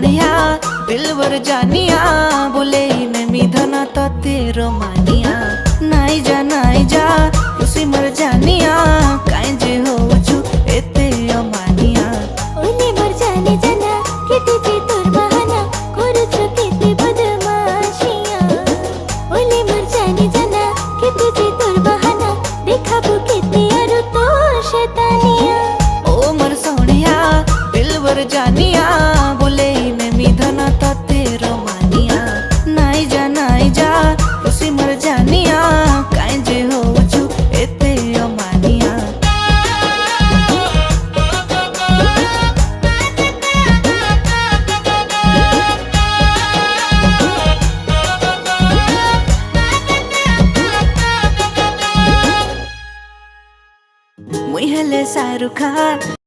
सोनिया दिलवर जानिया बोले नमी धना तो तेरो मानिया नाई जा खुशी मर जानिया काई जे हो छु एते अमानिया ओले मर जाने जाना केते जे तोर बहाना करू छु केते बदमाशिया ओले मर जाने जाना केते जे तोर बहाना देखाबो केते आरो तोर शैतानिया ओ मर सोनिया दिलवर जानिया बोले नमी धना तो तेरो मानिया नाई जा खुशी मर जानिया काई जे हो छु एते अमानिया मुई हेले शाहरुख खान